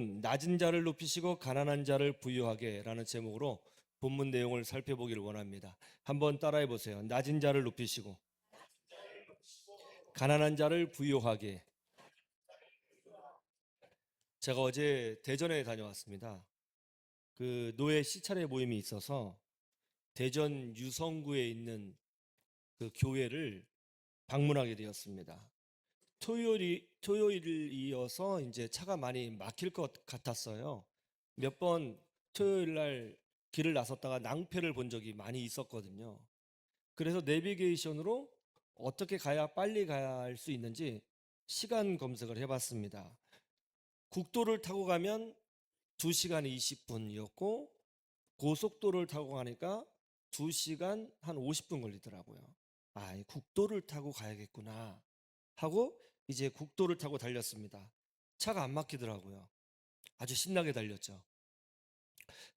오늘은 낮은 자를 높이시고 가난한 자를 부유하게라는 제목으로 본문 내용을 살펴보기를 원합니다. 한번 따라해 보세요. 낮은 자를 높이시고 가난한 자를 부유하게. 제가 어제 대전에 다녀왔습니다. 그 노예 시찰회 모임이 있어서 대전 유성구에 있는 그 교회를 방문하게 되었습니다. 토요일이어서 이제 차가 많이 막힐 것 같았어요. 몇 번 토요일 날 길을 나섰다가 낭패를 본 적이 많이 있었거든요. 그래서 내비게이션으로 어떻게 가야 빨리 갈 수 있는지 시간 검색을 해봤습니다. 국도를 타고 가면 2시간 20분이었고 고속도로를 타고 가니까 2시간 한 50분 걸리더라고요. 아, 이 국도를 타고 가야겠구나 하고 이제 국도를 타고 달렸습니다. 차가 안 막히더라고요. 아주 신나게 달렸죠.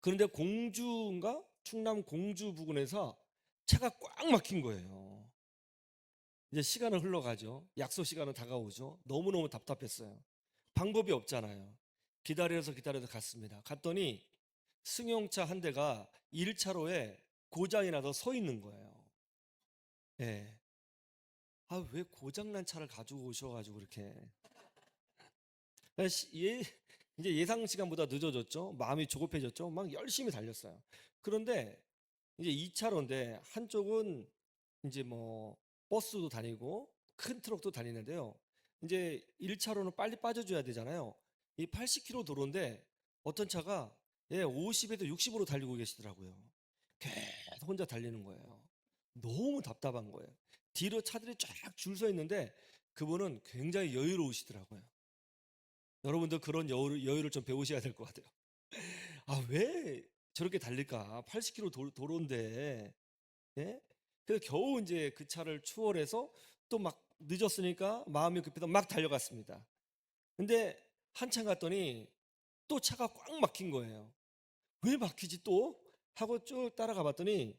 그런데 공주인가? 충남 공주 부근에서 차가 꽉 막힌 거예요. 이제 시간은 흘러가죠. 약속 시간은 다가오죠. 너무너무 답답했어요. 방법이 없잖아요. 기다려서 갔습니다. 갔더니 승용차 한 대가 1차로에 고장이 나서 서 있는 거예요. 예. 아, 왜 고장난 차를 가지고 오셔가지고 그렇게. 이제 예상 시간보다 늦어졌죠. 마음이 조급해졌죠. 막 열심히 달렸어요. 그런데 이제 2차로인데 한쪽은 이제 뭐 버스도 다니고 큰 트럭도 다니는데요. 이제 1차로는 빨리 빠져줘야 되잖아요. 이 80km 도로인데 어떤 차가 50에도 60으로 달리고 계시더라고요. 계속 혼자 달리는 거예요. 너무 답답한 거예요. 뒤로 차들이 쫙 줄 서 있는데 그분은 굉장히 여유로우시더라고요. 여러분도 그런 여유를 좀 배우셔야 될 것 같아요. 아, 왜 저렇게 달릴까? 80km 도로인데. 예? 그래서 겨우 이제 그 차를 추월해서 또 막 늦었으니까 마음이 급해서 막 달려갔습니다. 근데 한참 갔더니 또 차가 꽉 막힌 거예요. 왜 막히지 또? 하고 쭉 따라가 봤더니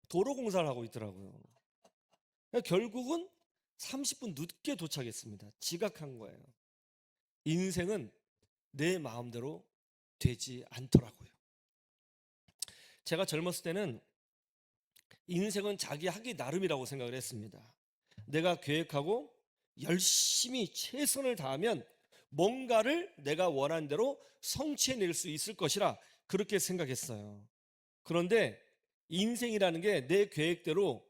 도로 공사를 하고 있더라고요. 그러니까 결국은 30분 늦게 도착했습니다. 지각한 거예요. 인생은 내 마음대로 되지 않더라고요. 제가 젊었을 때는 인생은 자기 하기 나름이라고 생각을 했습니다. 내가 계획하고 열심히 최선을 다하면 뭔가를 내가 원하는 대로 성취해낼 수 있을 것이라 그렇게 생각했어요. 그런데 인생이라는 게 내 계획대로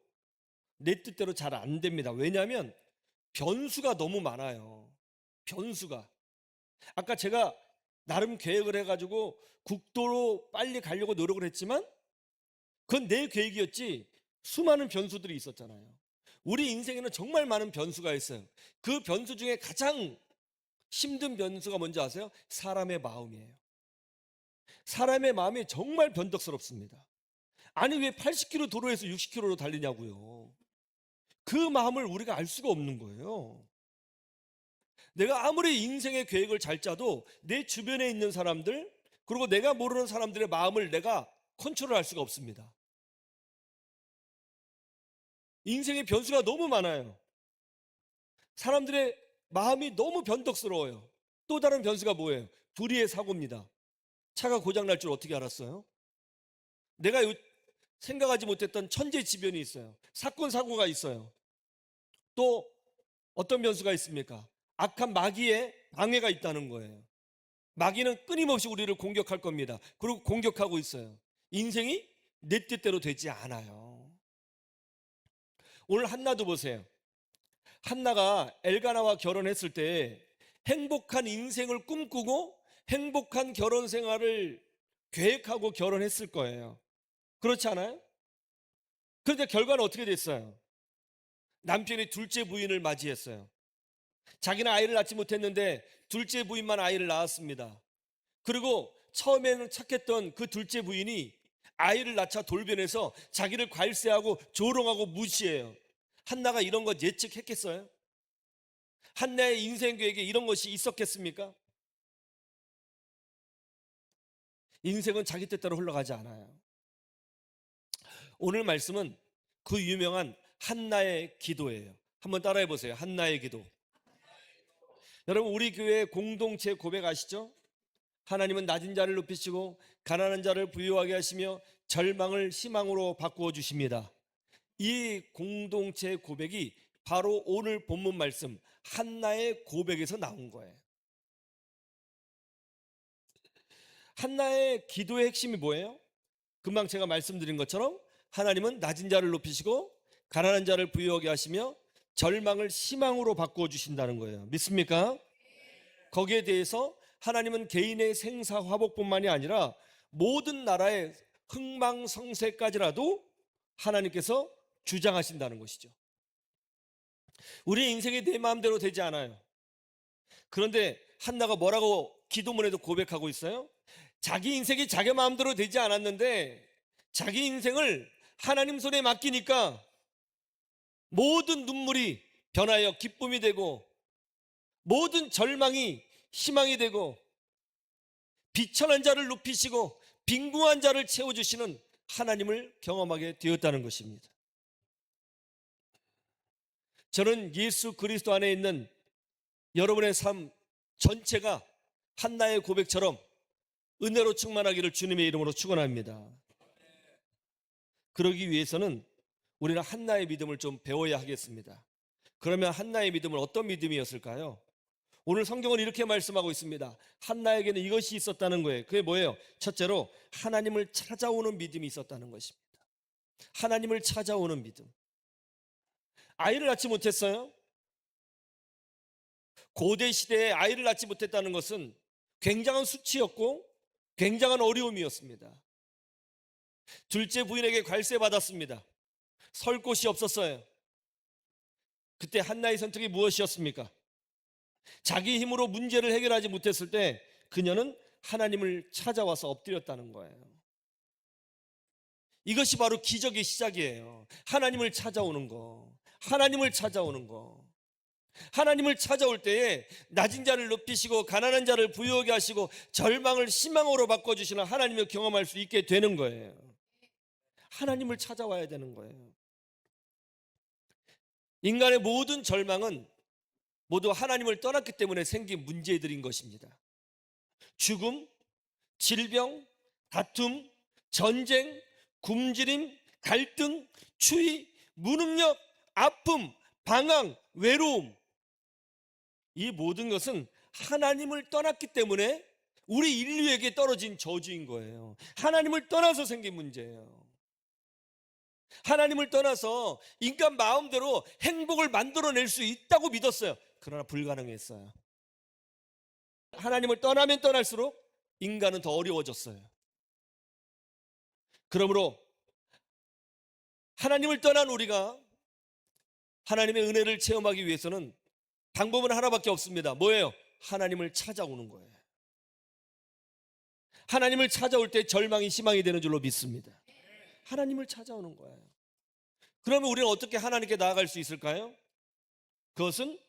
내 뜻대로 잘 안 됩니다. 왜냐하면 변수가 너무 많아요. 변수가. 아까 제가 나름 계획을 해가지고 국도로 빨리 가려고 노력을 했지만 그건 내 계획이었지 수많은 변수들이 있었잖아요. 우리 인생에는 정말 많은 변수가 있어요. 그 변수 중에 가장 힘든 변수가 뭔지 아세요? 사람의 마음이에요. 사람의 마음이 정말 변덕스럽습니다. 아니 왜 80km 도로에서 60km로 달리냐고요. 그 마음을 우리가 알 수가 없는 거예요. 내가 아무리 인생의 계획을 잘 짜도 내 주변에 있는 사람들 그리고 내가 모르는 사람들의 마음을 내가 컨트롤할 수가 없습니다. 인생의 변수가 너무 많아요. 사람들의 마음이 너무 변덕스러워요. 또 다른 변수가 뭐예요? 불의의 사고입니다. 차가 고장 날 줄 어떻게 알았어요? 내가 생각하지 못했던 천재지변이 있어요. 사건 사고가 있어요. 또 어떤 변수가 있습니까? 악한 마귀의 방해가 있다는 거예요. 마귀는 끊임없이 우리를 공격할 겁니다. 그리고 공격하고 있어요. 인생이 내 뜻대로 되지 않아요. 오늘 한나도 보세요. 한나가 엘가나와 결혼했을 때 행복한 인생을 꿈꾸고 행복한 결혼 생활을 계획하고 결혼했을 거예요. 그렇지 않아요? 그런데 결과는 어떻게 됐어요? 남편이 둘째 부인을 맞이했어요. 자기는 아이를 낳지 못했는데 둘째 부인만 아이를 낳았습니다. 그리고 처음에는 착했던 그 둘째 부인이 아이를 낳자 돌변해서 자기를 괄세하고 조롱하고 무시해요. 한나가 이런 것 예측했겠어요? 한나의 인생 계획에 이런 것이 있었겠습니까? 인생은 자기 뜻대로 흘러가지 않아요. 오늘 말씀은 그 유명한 한나의 기도예요. 한번 따라해 보세요. 한나의 기도. 여러분, 우리 교회 공동체 고백 아시죠? 하나님은 낮은 자를 높이시고 가난한 자를 부유하게 하시며 절망을 희망으로 바꾸어 주십니다. 이 공동체 고백이 바로 오늘 본문 말씀 한나의 고백에서 나온 거예요. 한나의 기도의 핵심이 뭐예요? 금방 제가 말씀드린 것처럼 하나님은 낮은 자를 높이시고 가난한 자를 부유하게 하시며 절망을 희망으로 바꾸어 주신다는 거예요. 믿습니까? 거기에 대해서 하나님은 개인의 생사화복뿐만이 아니라 모든 나라의 흥망성쇠까지라도 하나님께서 주장하신다는 것이죠. 우리 인생이 내 마음대로 되지 않아요. 그런데 한나가 뭐라고 기도문에도 고백하고 있어요? 자기 인생이 자기 마음대로 되지 않았는데 자기 인생을 하나님 손에 맡기니까 모든 눈물이 변하여 기쁨이 되고 모든 절망이 희망이 되고 비천한 자를 높이시고 빈궁한 자를 채워주시는 하나님을 경험하게 되었다는 것입니다. 저는 예수 그리스도 안에 있는 여러분의 삶 전체가 한나의 고백처럼 은혜로 충만하기를 주님의 이름으로 축원합니다. 그러기 위해서는 우리는 한나의 믿음을 좀 배워야 하겠습니다. 그러면 한나의 믿음은 어떤 믿음이었을까요? 오늘 성경은 이렇게 말씀하고 있습니다. 한나에게는 이것이 있었다는 거예요. 그게 뭐예요? 첫째로 하나님을 찾아오는 믿음이 있었다는 것입니다. 하나님을 찾아오는 믿음. 아이를 낳지 못했어요? 고대 시대에 아이를 낳지 못했다는 것은 굉장한 수치였고 굉장한 어려움이었습니다. 둘째 부인에게 관세 받았습니다. 설 곳이 없었어요. 그때 한나의 선택이 무엇이었습니까? 자기 힘으로 문제를 해결하지 못했을 때 그녀는 하나님을 찾아와서 엎드렸다는 거예요. 이것이 바로 기적의 시작이에요. 하나님을 찾아오는 거. 하나님을 찾아오는 거. 하나님을 찾아올 때에 낮은 자를 높이시고 가난한 자를 부유하게 하시고 절망을 희망으로 바꿔주시는 하나님을 경험할 수 있게 되는 거예요. 하나님을 찾아와야 되는 거예요. 인간의 모든 절망은 모두 하나님을 떠났기 때문에 생긴 문제들인 것입니다. 죽음, 질병, 다툼, 전쟁, 굶주림, 갈등, 추위, 무능력, 아픔, 방황, 외로움, 이 모든 것은 하나님을 떠났기 때문에 우리 인류에게 떨어진 저주인 거예요. 하나님을 떠나서 생긴 문제예요. 하나님을 떠나서 인간 마음대로 행복을 만들어낼 수 있다고 믿었어요. 그러나 불가능했어요. 하나님을 떠나면 떠날수록 인간은 더 어려워졌어요. 그러므로 하나님을 떠난 우리가 하나님의 은혜를 체험하기 위해서는 방법은 하나밖에 없습니다. 뭐예요? 하나님을 찾아오는 거예요. 하나님을 찾아올 때 절망이 희망이 되는 줄로 믿습니다. 하나님을 찾아오는 거예요. 그러면 우리는 어떻게 하나님께 나아갈 수 있을까요? 그것은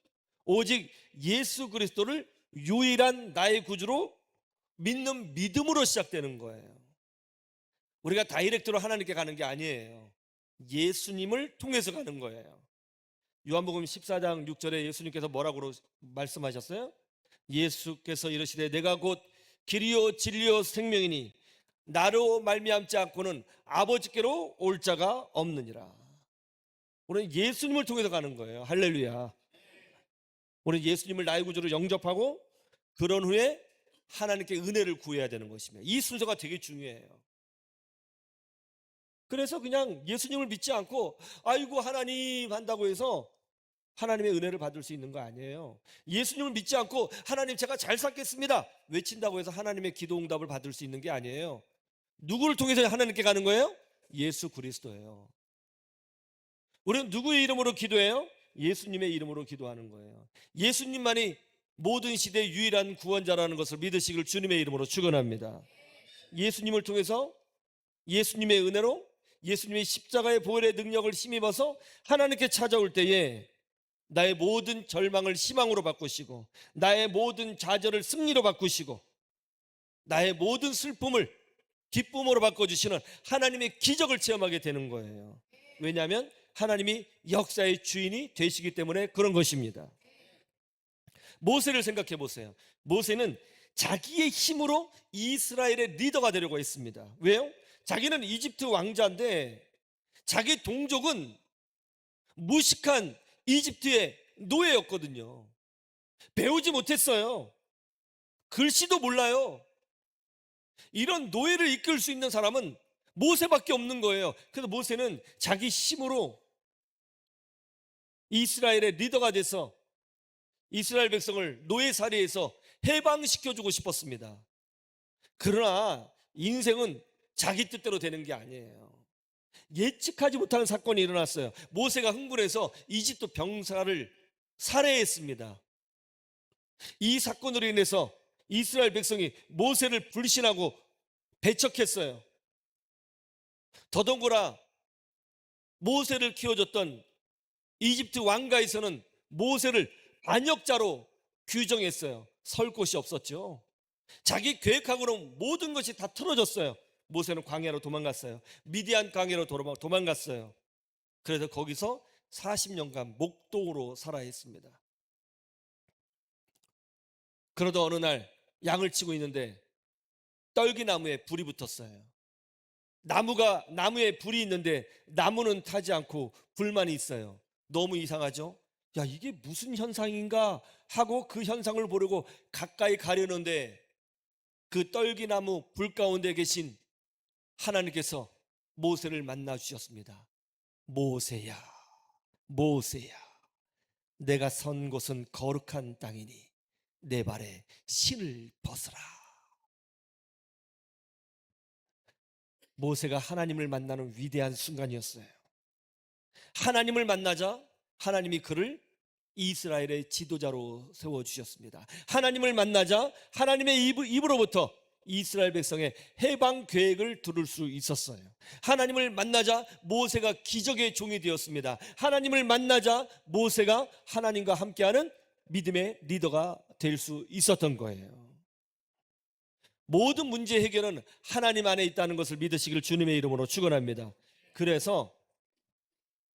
오직 예수 그리스도를 유일한 나의 구주로 믿는 믿음으로 시작되는 거예요. 우리가 다이렉트로 하나님께 가는 게 아니에요. 예수님을 통해서 가는 거예요. 요한복음 14장 6절에 예수님께서 뭐라고 말씀하셨어요? 예수께서 이르시되 내가 곧 길이요 진리요 생명이니 나로 말미암지 않고는 아버지께로 올 자가 없느니라. 우리는 예수님을 통해서 가는 거예요. 할렐루야. 우리는 예수님을 나의 구주로 영접하고 그런 후에 하나님께 은혜를 구해야 되는 것입니다. 이 순서가 되게 중요해요. 그래서 그냥 예수님을 믿지 않고 아이고 하나님 한다고 해서 하나님의 은혜를 받을 수 있는 거 아니에요. 예수님을 믿지 않고 하나님 제가 잘 살겠습니다 외친다고 해서 하나님의 기도 응답을 받을 수 있는 게 아니에요. 누구를 통해서 하나님께 가는 거예요? 예수 그리스도예요. 우리는 누구의 이름으로 기도해요? 예수님의 이름으로 기도하는 거예요. 예수님만이 모든 시대의 유일한 구원자라는 것을 믿으시길 주님의 이름으로 축원합니다. 예수님을 통해서 예수님의 은혜로 예수님의 십자가의 보혈의 능력을 힘입어서 하나님께 찾아올 때에 나의 모든 절망을 희망으로 바꾸시고 나의 모든 좌절을 승리로 바꾸시고 나의 모든 슬픔을 기쁨으로 바꿔주시는 하나님의 기적을 체험하게 되는 거예요. 왜냐하면 하나님이 역사의 주인이 되시기 때문에 그런 것입니다. 모세를 생각해 보세요. 모세는 자기의 힘으로 이스라엘의 리더가 되려고 했습니다. 왜요? 자기는 이집트 왕자인데 자기 동족은 무식한 이집트의 노예였거든요. 배우지 못했어요. 글씨도 몰라요. 이런 노예를 이끌 수 있는 사람은 모세밖에 없는 거예요. 그래서 모세는 자기 힘으로 이스라엘의 리더가 돼서 이스라엘 백성을 노예살이에서 해방시켜주고 싶었습니다. 그러나 인생은 자기 뜻대로 되는 게 아니에요. 예측하지 못하는 사건이 일어났어요. 모세가 흥분해서 이집트 병사를 살해했습니다. 이 사건으로 인해서 이스라엘 백성이 모세를 불신하고 배척했어요. 더덩거라 모세를 키워줬던 이집트 왕가에서는 모세를 반역자로 규정했어요. 설 곳이 없었죠. 자기 계획하고는 모든 것이 다 틀어졌어요. 모세는 광야로 도망갔어요. 미디안 광야로 도망갔어요. 그래서 거기서 40년간 목동으로 살아야 했습니다. 그러다 어느 날 양을 치고 있는데 떨기나무에 불이 붙었어요. 나무에 불이 있는데 나무는 타지 않고 불만 있어요. 너무 이상하죠? 야, 이게 무슨 현상인가 하고 그 현상을 보려고 가까이 가려는데 그 떨기나무 불 가운데 계신 하나님께서 모세를 만나 주셨습니다. 모세야, 모세야, 내가 선 곳은 거룩한 땅이니 내 발에 신을 벗으라. 모세가 하나님을 만나는 위대한 순간이었어요. 하나님을 만나자 하나님이 그를 이스라엘의 지도자로 세워주셨습니다. 하나님을 만나자 하나님의 입으로부터 이스라엘 백성의 해방 계획을 들을 수 있었어요. 하나님을 만나자 모세가 기적의 종이 되었습니다. 하나님을 만나자 모세가 하나님과 함께하는 믿음의 리더가 될 수 있었던 거예요. 모든 문제 해결은 하나님 안에 있다는 것을 믿으시길 주님의 이름으로 축원합니다. 그래서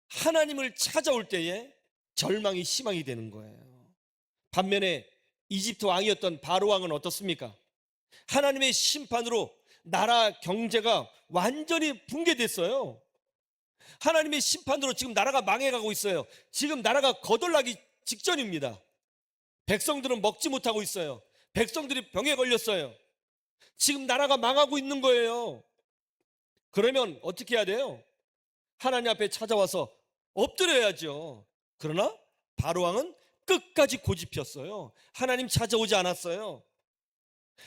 하나님을 찾아올 때에 절망이 희망이 되는 거예요. 반면에 이집트 왕이었던 바로 왕은 어떻습니까? 하나님의 심판으로 나라 경제가 완전히 붕괴됐어요. 하나님의 심판으로 지금 나라가 망해가고 있어요. 지금 나라가 거덜나기 직전입니다. 백성들은 먹지 못하고 있어요. 백성들이 병에 걸렸어요. 지금 나라가 망하고 있는 거예요. 그러면 어떻게 해야 돼요? 하나님 앞에 찾아와서 엎드려야죠. 그러나 바로왕은 끝까지 고집폈어요. 하나님 찾아오지 않았어요.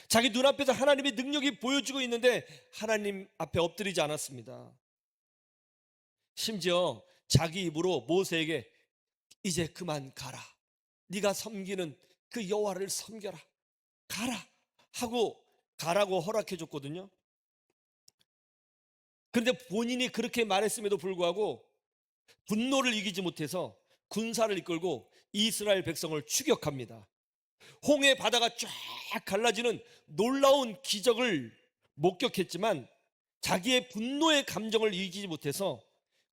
자기 눈앞에서 하나님의 능력이 보여주고 있는데 하나님 앞에 엎드리지 않았습니다. 심지어 자기 입으로 모세에게 이제 그만 가라. 네가 섬기는 그 여호와를 섬겨라. 가라 하고 가라고 허락해 줬거든요. 그런데 본인이 그렇게 말했음에도 불구하고 분노를 이기지 못해서 군사를 이끌고 이스라엘 백성을 추격합니다. 홍해 바다가 쫙 갈라지는 놀라운 기적을 목격했지만 자기의 분노의 감정을 이기지 못해서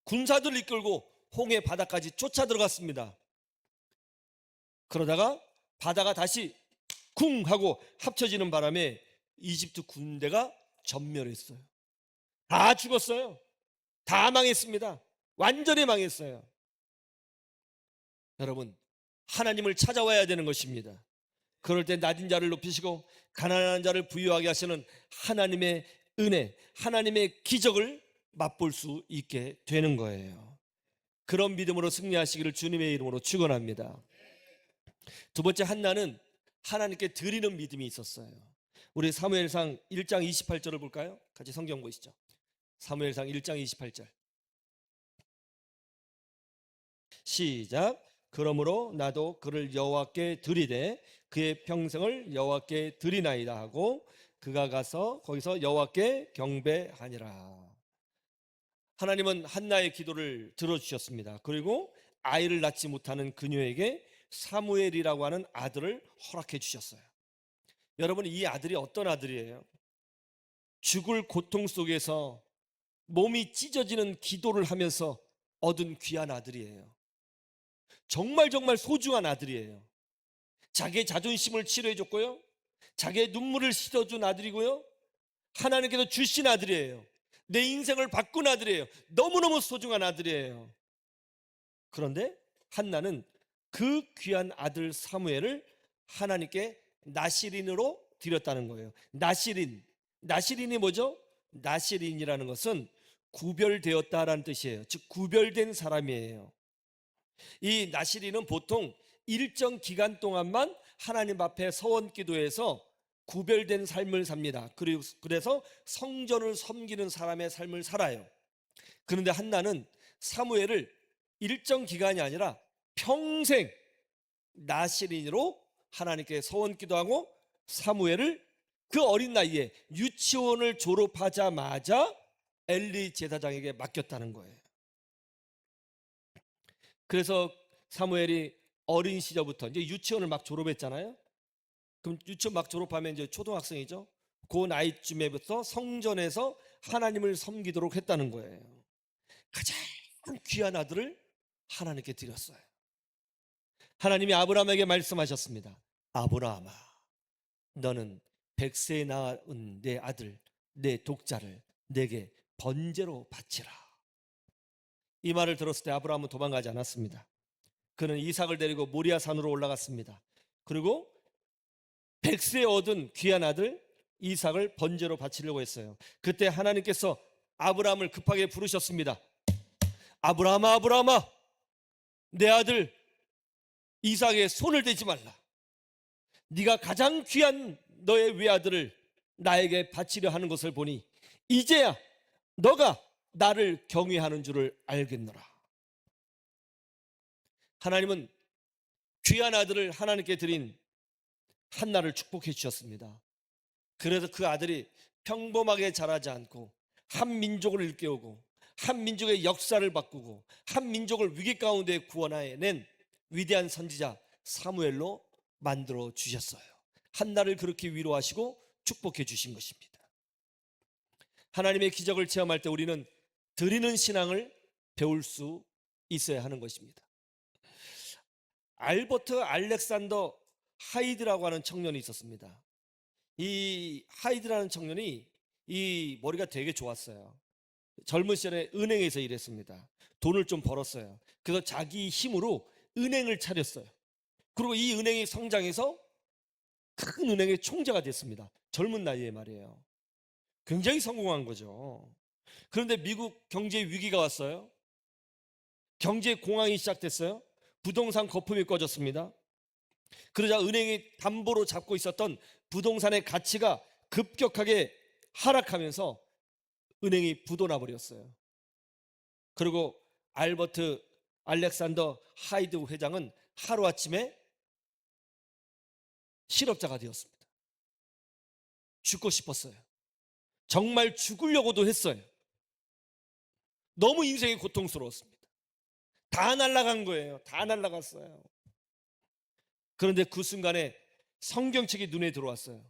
군사들을 이끌고 홍해 바다까지 쫓아 들어갔습니다. 그러다가 바다가 다시 쿵 하고 합쳐지는 바람에 이집트 군대가 전멸했어요. 다 죽었어요. 다 망했습니다. 완전히 망했어요. 여러분, 하나님을 찾아와야 되는 것입니다. 그럴 때 낮은 자를 높이시고 가난한 자를 부유하게 하시는 하나님의 은혜, 하나님의 기적을 맛볼 수 있게 되는 거예요. 그런 믿음으로 승리하시기를 주님의 이름으로 축원합니다. 두 번째, 한나는 하나님께 드리는 믿음이 있었어요. 우리 사무엘상 1장 28절을 볼까요? 같이 성경 보시죠. 사무엘상 1장 28절 시작. 그러므로 나도 그를 여호와께 드리되 그의 평생을 여호와께 드리나이다 하고 그가 가서 거기서 여호와께 경배하니라. 하나님은 한나의 기도를 들어주셨습니다. 그리고 아이를 낳지 못하는 그녀에게 사무엘이라고 하는 아들을 허락해 주셨어요. 여러분, 이 아들이 어떤 아들이에요? 죽을 고통 속에서 몸이 찢어지는 기도를 하면서 얻은 귀한 아들이에요. 정말 정말 소중한 아들이에요. 자기의 자존심을 치료해 줬고요, 자기의 눈물을 씻어준 아들이고요, 하나님께서 주신 아들이에요. 내 인생을 바꾼 아들이에요. 너무너무 소중한 아들이에요. 그런데 한나는 그 귀한 아들 사무엘을 하나님께 나시린으로 드렸다는 거예요. 나시린이 뭐죠? 나시린이라는 것은 구별되었다라는 뜻이에요. 즉 구별된 사람이에요. 이 나시린은 보통 일정 기간 동안만 하나님 앞에 서원 기도해서 구별된 삶을 삽니다. 그래서 성전을 섬기는 사람의 삶을 살아요. 그런데 한나는 사무엘을 일정 기간이 아니라 평생 나시린으로 하나님께 서원 기도하고, 사무엘을 그 어린 나이에 유치원을 졸업하자마자 엘리 제사장에게 맡겼다는 거예요. 그래서 사무엘이 어린 시절부터 이제 유치원을 막 졸업했잖아요. 그럼 유치원 막 졸업하면 이제 초등학생이죠. 그 나이쯤에부터 성전에서 하나님을 섬기도록 했다는 거예요. 가장 귀한 아들을 하나님께 드렸어요. 하나님이 아브라함에게 말씀하셨습니다. 아브라함아, 너는 백세에 낳은 내 아들, 내 독자를 내게 번제로 바치라. 이 말을 들었을 때 아브라함은 도망가지 않았습니다. 그는 이삭을 데리고 모리아 산으로 올라갔습니다. 그리고 백세에 얻은 귀한 아들 이삭을 번제로 바치려고 했어요. 그때 하나님께서 아브라함을 급하게 부르셨습니다. 아브라함아, 아브라함아, 내 아들 이삭에 손을 대지 말라. 네가 가장 귀한 너의 외아들을 나에게 바치려 하는 것을 보니 이제야 너가 나를 경외하는 줄을 알겠노라. 하나님은 귀한 아들을 하나님께 드린 한나를 축복해 주셨습니다. 그래서 그 아들이 평범하게 자라지 않고 한 민족을 일깨우고 한 민족의 역사를 바꾸고 한 민족을 위기 가운데 구원해낸 위대한 선지자 사무엘로 만들어 주셨어요. 한나를 그렇게 위로하시고 축복해 주신 것입니다. 하나님의 기적을 체험할 때 우리는 드리는 신앙을 배울 수 있어야 하는 것입니다. 알버트 알렉산더 하이드라고 하는 청년이 있었습니다. 이 하이드라는 청년이 이 머리가 되게 좋았어요. 젊은 시절에 은행에서 일했습니다. 돈을 좀 벌었어요. 그래서 자기 힘으로 은행을 차렸어요. 그리고 이 은행이 성장해서 큰 은행의 총재가 됐습니다. 젊은 나이에 말이에요. 굉장히 성공한 거죠. 그런데 미국 경제 위기가 왔어요. 경제 공황이 시작됐어요. 부동산 거품이 꺼졌습니다. 그러자 은행이 담보로 잡고 있었던 부동산의 가치가 급격하게 하락하면서 은행이 부도나 버렸어요. 그리고 알버트 알렉산더 하이드 회장은 하루아침에 실업자가 되었습니다. 죽고 싶었어요. 정말 죽으려고도 했어요. 너무 인생이 고통스러웠습니다. 다 날아간 거예요. 다 날아갔어요. 그런데 그 순간에 성경책이 눈에 들어왔어요.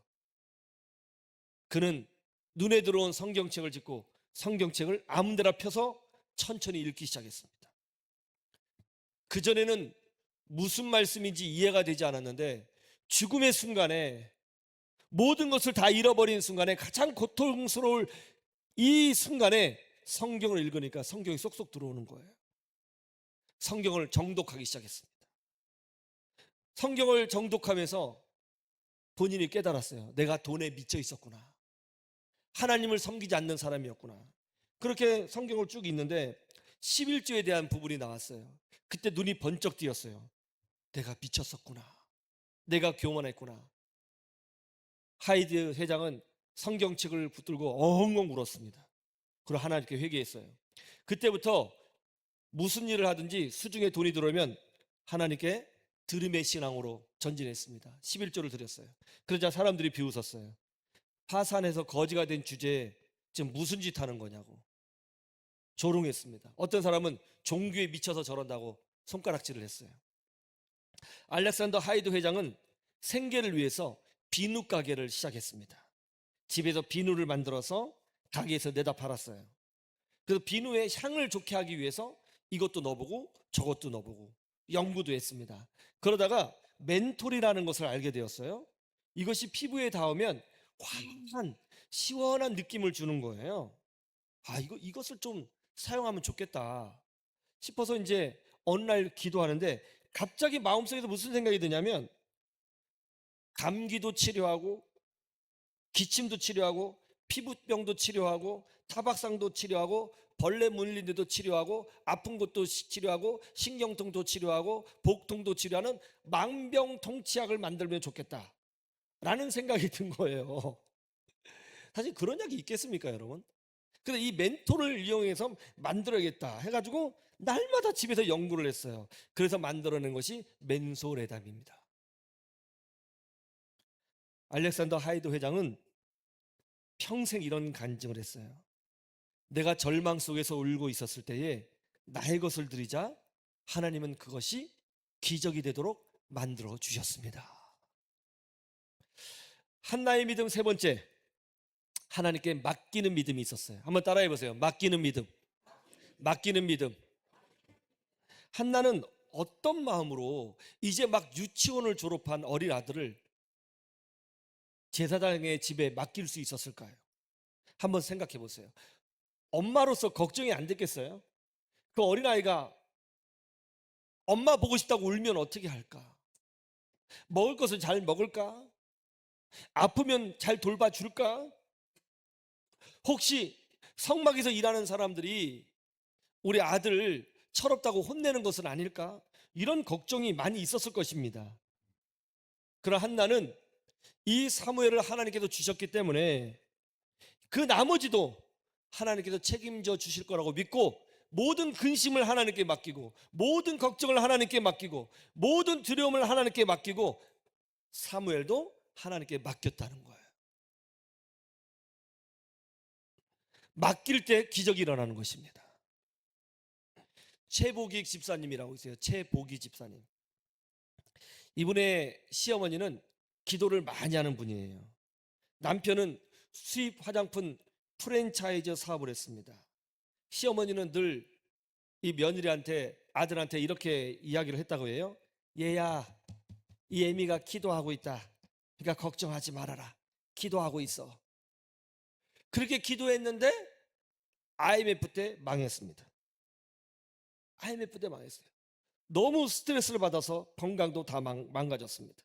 그는 눈에 들어온 성경책을 짚고 성경책을 아무 데나 펴서 천천히 읽기 시작했습니다. 그전에는 무슨 말씀인지 이해가 되지 않았는데 죽음의 순간에, 모든 것을 다 잃어버린 순간에, 가장 고통스러울 이 순간에 성경을 읽으니까 성경이 쏙쏙 들어오는 거예요. 성경을 정독하기 시작했습니다. 성경을 정독하면서 본인이 깨달았어요. 내가 돈에 미쳐 있었구나. 하나님을 섬기지 않는 사람이었구나. 그렇게 성경을 쭉 읽는데 11조에 대한 부분이 나왔어요. 그때 눈이 번쩍 띄었어요. 내가 미쳤었구나. 내가 교만했구나. 하이드 회장은 성경책을 붙들고 엉엉 울었습니다. 그리고 하나님께 회개했어요. 그때부터 무슨 일을 하든지 수중에 돈이 들어오면 하나님께 들음의 신앙으로 전진했습니다. 11조를 드렸어요. 그러자 사람들이 비웃었어요. 파산해서 거지가 된 주제에 지금 무슨 짓 하는 거냐고 조롱했습니다. 어떤 사람은 종교에 미쳐서 저런다고 손가락질을 했어요. 알렉산더 하이드 회장은 생계를 위해서 비누 가게를 시작했습니다. 집에서 비누를 만들어서 가게에서 내다 팔았어요. 그래서 비누의 향을 좋게 하기 위해서 이것도 넣어보고 저것도 넣어보고 연구도 했습니다. 그러다가 멘톨이라는 것을 알게 되었어요. 이것이 피부에 닿으면 환한 시원한 느낌을 주는 거예요. 이것을 좀 사용하면 좋겠다 싶어서 이제 어느 날 기도하는데 갑자기 마음속에서 무슨 생각이 드냐면 감기도 치료하고 기침도 치료하고 피부병도 치료하고 타박상도 치료하고 벌레 물린 데도 치료하고 아픈 것도 치료하고 신경통도 치료하고 복통도 치료하는 만병통치약을 만들면 좋겠다 라는 생각이 든 거예요. 사실 그런 약이 있겠습니까 여러분? 근데 이 멘토를 이용해서 만들어야겠다 해가지고 날마다 집에서 연구를 했어요. 그래서 만들어낸 것이 맨소레담입니다. 알렉산더 하이드 회장은 평생 이런 간증을 했어요. 내가 절망 속에서 울고 있었을 때에 나의 것을 드리자 하나님은 그것이 기적이 되도록 만들어 주셨습니다. 한나의 믿음 세 번째, 하나님께 맡기는 믿음이 있었어요. 한번 따라해 보세요. 맡기는 믿음. 맡기는 믿음. 한나는 어떤 마음으로 이제 막 유치원을 졸업한 어린 아들을 제사장의 집에 맡길 수 있었을까요? 한번 생각해 보세요. 엄마로서 걱정이 안 됐겠어요? 그 어린아이가 엄마 보고 싶다고 울면 어떻게 할까? 먹을 것을 잘 먹을까? 아프면 잘 돌봐줄까? 혹시 성막에서 일하는 사람들이 우리 아들 철없다고 혼내는 것은 아닐까? 이런 걱정이 많이 있었을 것입니다. 그러나 한나는 이 사무엘을 하나님께서 주셨기 때문에 그 나머지도 하나님께서 책임져 주실 거라고 믿고 모든 근심을 하나님께 맡기고 모든 걱정을 하나님께 맡기고 모든 두려움을 하나님께 맡기고 사무엘도 하나님께 맡겼다는 거예요. 맡길 때 기적이 일어나는 것입니다. 최보기 집사님이라고 있어요. 최보기 집사님. 이분의 시어머니는 기도를 많이 하는 분이에요. 남편은 수입 화장품 프랜차이즈 사업을 했습니다. 시어머니는 늘 이 며느리한테 아들한테 이렇게 이야기를 했다고 해요. 얘야, 이 애미가 기도하고 있다. 그러니까 걱정하지 말아라. 기도하고 있어. 그렇게 기도했는데 IMF 때 망했습니다. IMF 때 망했어요. 너무 스트레스를 받아서 건강도 다 망가졌습니다.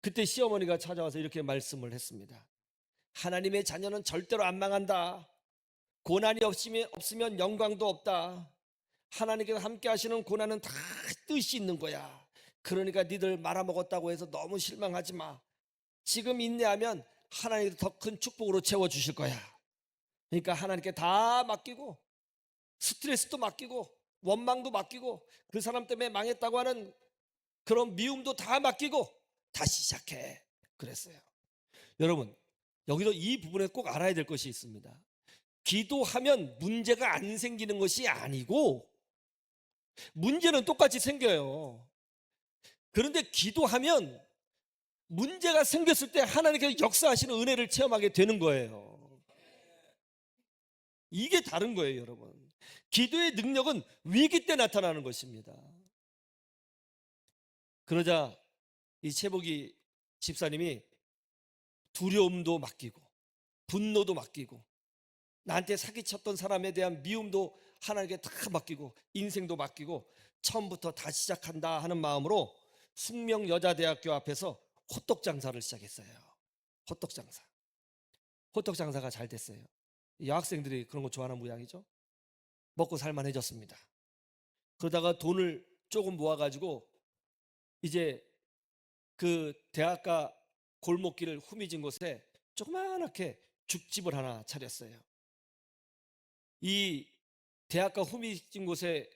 그때 시어머니가 찾아와서 이렇게 말씀을 했습니다. 하나님의 자녀는 절대로 안 망한다. 고난이 없으면 영광도 없다. 하나님께서 함께 하시는 고난은 다 뜻이 있는 거야. 그러니까 니들 말아먹었다고 해서 너무 실망하지 마. 지금 인내하면 하나님께서 더 큰 축복으로 채워주실 거야. 그러니까 하나님께 다 맡기고 스트레스도 맡기고 원망도 맡기고 그 사람 때문에 망했다고 하는 그런 미움도 다 맡기고 다시 시작해 그랬어요. 여러분, 여기서 이 부분에 꼭 알아야 될 것이 있습니다. 기도하면 문제가 안 생기는 것이 아니고 문제는 똑같이 생겨요. 그런데 기도하면 문제가 생겼을 때 하나님께서 역사하시는 은혜를 체험하게 되는 거예요. 이게 다른 거예요, 여러분. 기도의 능력은 위기 때 나타나는 것입니다. 그러자 이 최복이 집사님이 두려움도 맡기고 분노도 맡기고 나한테 사기쳤던 사람에 대한 미움도 하나님께 다 맡기고 인생도 맡기고 처음부터 다시 시작한다 하는 마음으로 숙명여자대학교 앞에서 호떡 장사를 시작했어요. 호떡 장사. 호떡 장사가 잘 됐어요. 여학생들이 그런 거 좋아하는 모양이죠. 먹고 살만해졌습니다. 그러다가 돈을 조금 모아가지고 이제 그 대학가 골목길을 후미진 곳에 조그맣게 죽집을 하나 차렸어요. 이 대학가 후미진 곳에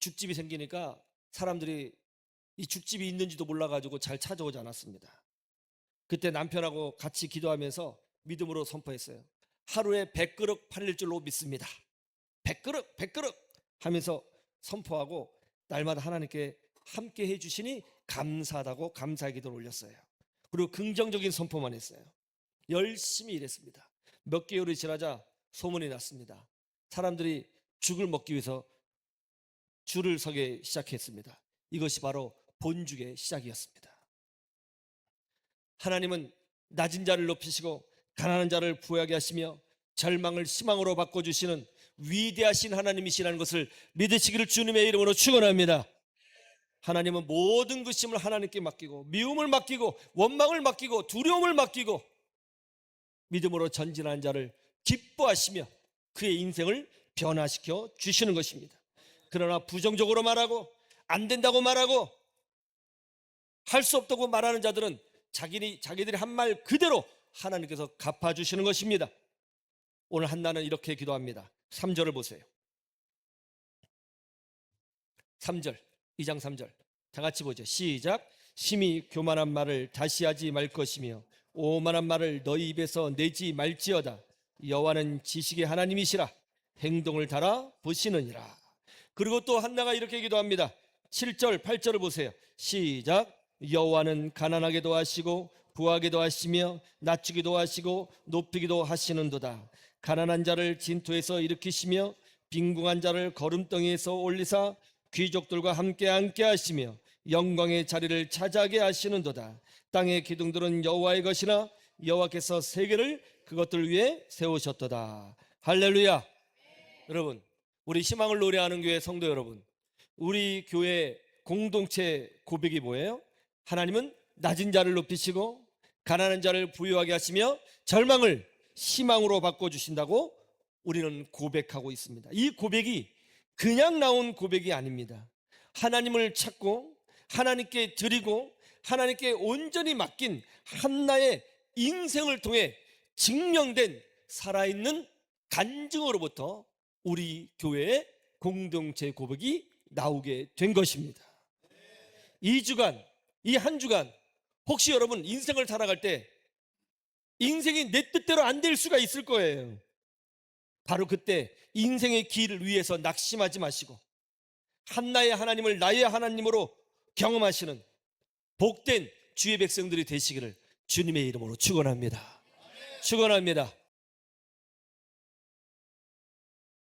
죽집이 생기니까 사람들이 이 죽집이 있는지도 몰라가지고 잘 찾아오지 않았습니다. 그때 남편하고 같이 기도하면서 믿음으로 선포했어요. 하루에 100그릇 팔릴 줄로 믿습니다. 100그릇, 100그릇 하면서 선포하고 날마다 하나님께 함께 해주시니 감사하다고 감사의 기도를 올렸어요. 그리고 긍정적인 선포만 했어요. 열심히 일했습니다. 몇 개월이 지나자 소문이 났습니다. 사람들이 죽을 먹기 위해서 줄을 서기 시작했습니다. 이것이 바로 본죽의 시작이었습니다. 하나님은 낮은 자를 높이시고 가난한 자를 부하게 하시며 절망을 희망으로 바꿔주시는 위대하신 하나님이시라는 것을 믿으시기를 주님의 이름으로 축원합니다. 하나님은 모든 것임을 하나님께 맡기고 미움을 맡기고 원망을 맡기고 두려움을 맡기고 믿음으로 전진하는 자를 기뻐하시며 그의 인생을 변화시켜 주시는 것입니다. 그러나 부정적으로 말하고 안 된다고 말하고 할 수 없다고 말하는 자들은 자기들이 한 말 그대로 하나님께서 갚아주시는 것입니다. 오늘 한나는 이렇게 기도합니다. 3절을 보세요. 3절, 2장 3절 다 같이 보죠. 시작. 심히 교만한 말을 다시 하지 말 것이며 오만한 말을 너희 입에서 내지 말지어다. 여호와는 지식의 하나님이시라. 행동을 달아 보시느니라. 그리고 또 한나가 이렇게 기도합니다. 7절, 8절을 보세요. 시작. 여호와는 가난하게도 하시고 부하게도 하시며 낮추기도 하시고 높이기도 하시는도다. 가난한 자를 진토에서 일으키시며 빈궁한 자를 거름덩이에서 올리사 귀족들과 함께 앉게 하시며 영광의 자리를 차지하게 하시는도다. 땅의 기둥들은 여호와의 것이나 여호와께서 세계를 그것들 위에 세우셨도다. 할렐루야. 여러분, 우리 희망을 노래하는 교회 성도 여러분, 우리 교회 공동체 고백이 뭐예요? 하나님은 낮은 자를 높이시고 가난한 자를 부유하게 하시며 절망을 희망으로 바꿔주신다고 우리는 고백하고 있습니다. 이 고백이 그냥 나온 고백이 아닙니다. 하나님을 찾고 하나님께 드리고 하나님께 온전히 맡긴 한나의 인생을 통해 증명된 살아있는 간증으로부터 우리 교회의 공동체 고백이 나오게 된 것입니다. 이 주간, 이 한 주간 혹시 여러분 인생을 살아갈 때 인생이 내 뜻대로 안 될 수가 있을 거예요. 바로 그때 인생의 길을 위해서 낙심하지 마시고 한나의 하나님을 나의 하나님으로 경험하시는 복된 주의 백성들이 되시기를 주님의 이름으로 축원합니다. 축원합니다.